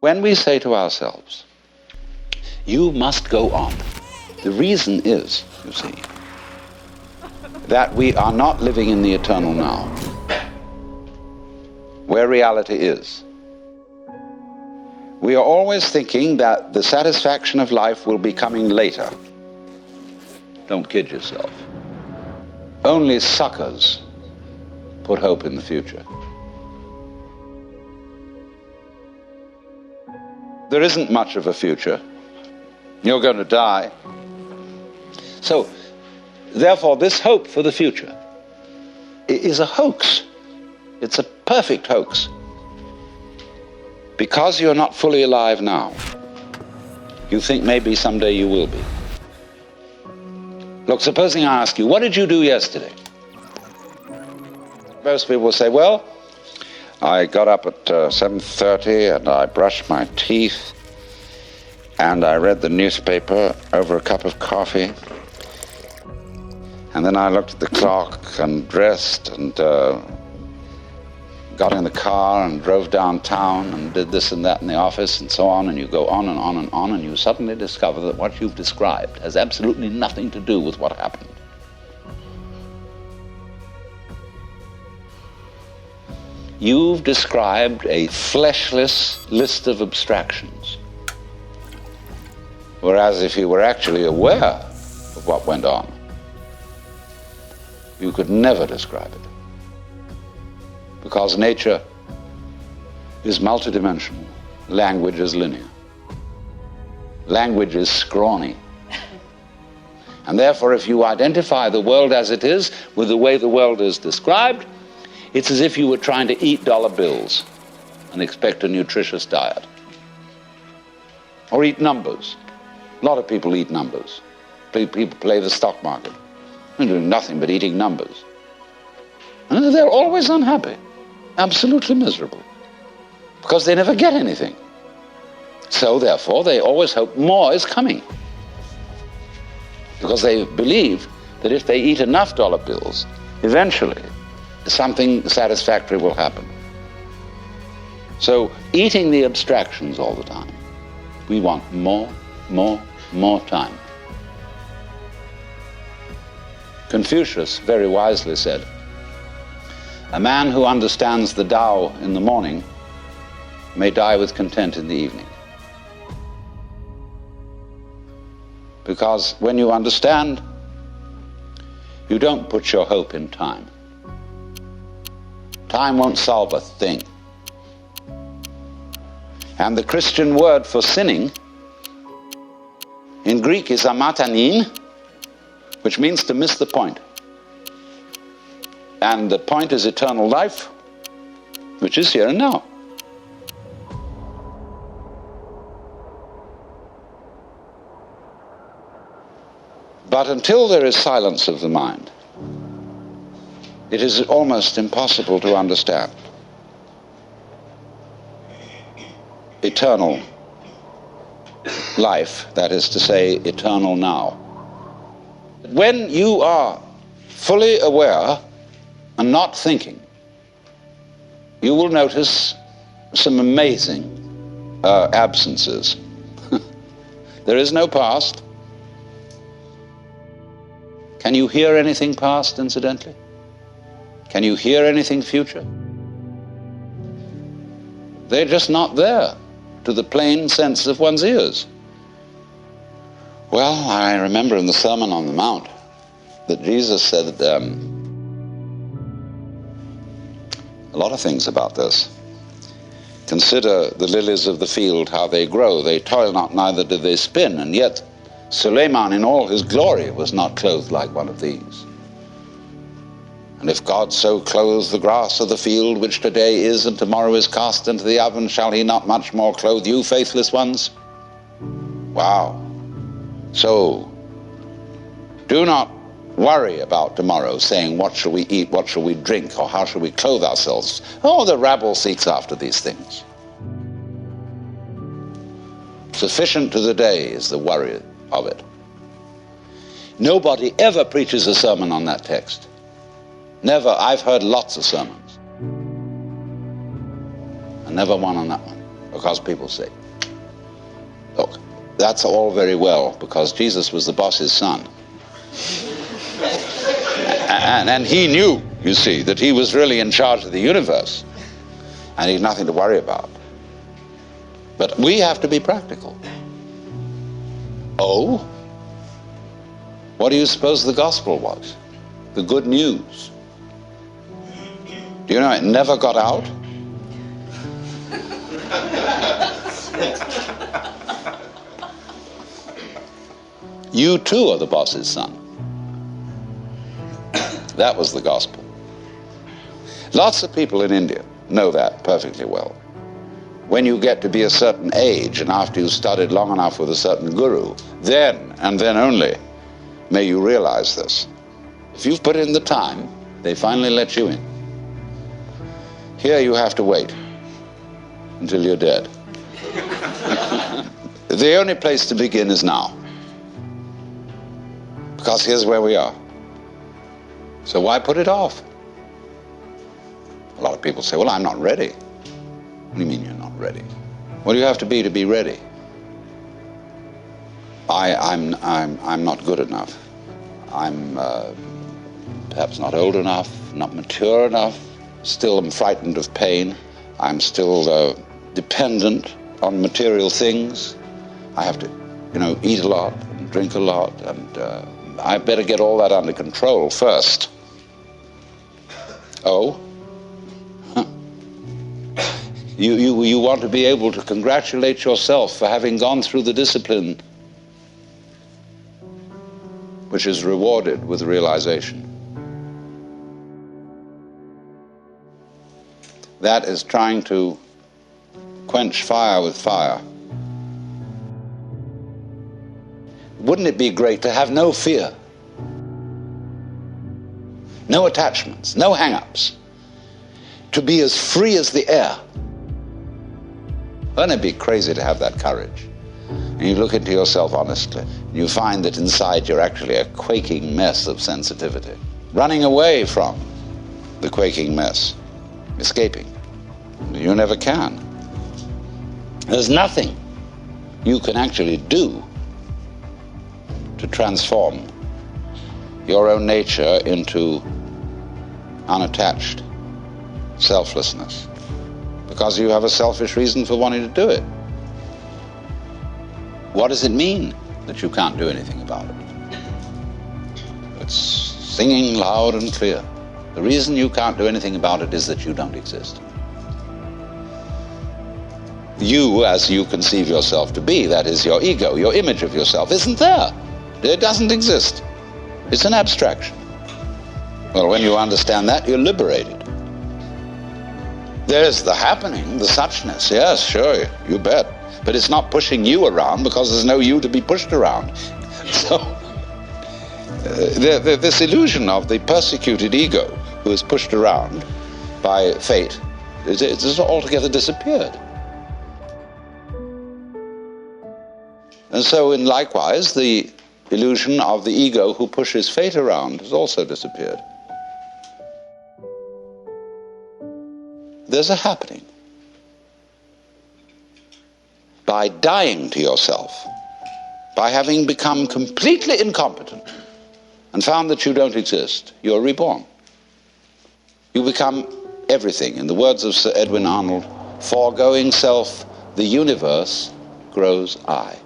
When we say to ourselves, you must go on, the reason is, you see, that we are not living in the eternal now, where reality is. We are always thinking that the satisfaction of life will be coming later. Don't kid yourself. Only suckers put hope in the future. There isn't much of a future. You're going to die. So, therefore, this hope for the future is a hoax. It's a perfect hoax. Because you're not fully alive now, you think maybe someday you will be. Look, supposing I ask you, what did you do yesterday? Most people will say, well, I got up at 7:30 and I brushed my teeth and I read the newspaper over a cup of coffee, and then I looked at the clock and dressed and got in the car and drove downtown and did this and that in the office and so on, and you go on and on and on, and you suddenly discover that what you've described has absolutely nothing to do with what happened. You've described a fleshless list of abstractions, whereas if you were actually aware of what went on, you could never describe it. Because nature is multidimensional, language is linear. Language is scrawny. And therefore, if you identify the world as it is with the way the world is described, it's as if you were trying to eat dollar bills and expect a nutritious diet. Or eat numbers. A lot of people eat numbers. People play the stock market. They're doing nothing but eating numbers. And they're always unhappy, absolutely miserable, because they never get anything. So therefore, they always hope more is coming, because they believe that if they eat enough dollar bills, eventually something satisfactory will happen. So eating the abstractions all the time, we want more time. Confucius very wisely said, a man who understands the Tao in the morning may die with content in the evening. Because when you understand, you don't put your hope in time. Time won't solve a thing. And the Christian word for sinning in Greek is amatanin, which means to miss the point. And the point is eternal life, which is here and now. But until there is silence of the mind, it is almost impossible to understand eternal life, that is to say, eternal now. When you are fully aware and not thinking, you will notice some amazing absences. There is no past. Can you hear anything past, incidentally? Can you hear anything future? They're just not there to the plain sense of one's ears. Well, I remember in the Sermon on the Mount that Jesus said a lot of things about this. Consider the lilies of the field, how they grow. They toil not, neither do they spin. And yet Suleiman in all his glory was not clothed like one of these. And if God so clothes the grass of the field, which today is and tomorrow is cast into the oven, shall he not much more clothe you, faithless ones? Wow. So, do not worry about tomorrow, saying, what shall we eat, what shall we drink, or how shall we clothe ourselves? Oh, the rabble seeks after these things. Sufficient to the day is the worry of it. Nobody ever preaches a sermon on that text. Never. I've heard lots of sermons, and never one on that one. because people say, look, that's all very well because Jesus was the boss's son. And he knew, you see, that he was really in charge of the universe and he had nothing to worry about. But we have to be practical. Oh? What do you suppose the gospel was? The good news. Do you know it never got out? You too are the boss's son. That was the gospel. Lots of people in India know that perfectly well. When you get to be a certain age and after you've studied long enough with a certain guru, then and then only may you realize this. If you've put in the time, they finally let you in. Here you have to wait until you're dead. The only place to begin is now. Because here's where we are. So why put it off? A lot of people say, well, I'm not ready. What do you mean you're not ready? What do you have to be ready? I'm not good enough. I'm perhaps not old enough, not mature enough. Still am frightened of pain. I'm still dependent on material things. I have to, eat a lot and drink a lot, and I better get all that under control first. Oh? Huh. You want to be able to congratulate yourself for having gone through the discipline which is rewarded with realization. That is trying to quench fire with fire. Wouldn't it be great to have no fear? No attachments, no hang-ups. To be as free as the air. Wouldn't it be crazy to have that courage? And you look into yourself honestly, and you find that inside you're actually a quaking mess of sensitivity. Running away from the quaking mess. Escaping. You never can. There's nothing you can actually do to transform your own nature into unattached selflessness, because you have a selfish reason for wanting to do it. What does it mean that you can't do anything about it? It's singing loud and clear. The reason you can't do anything about it is that you don't exist. You, as you conceive yourself to be, that is your ego, your image of yourself, isn't there. It doesn't exist. It's an abstraction. Well, when you understand that, you're liberated. There's the happening, the suchness. Yes, sure, you bet. But it's not pushing you around because there's no you to be pushed around. So, this illusion of the persecuted ego who is pushed around by fate, it's altogether disappeared. And so, likewise, the illusion of the ego who pushes fate around has also disappeared. There's a happening. By dying to yourself, by having become completely incompetent and found that you don't exist, you're reborn. You become everything. In the words of Sir Edwin Arnold, foregoing self, the universe grows I.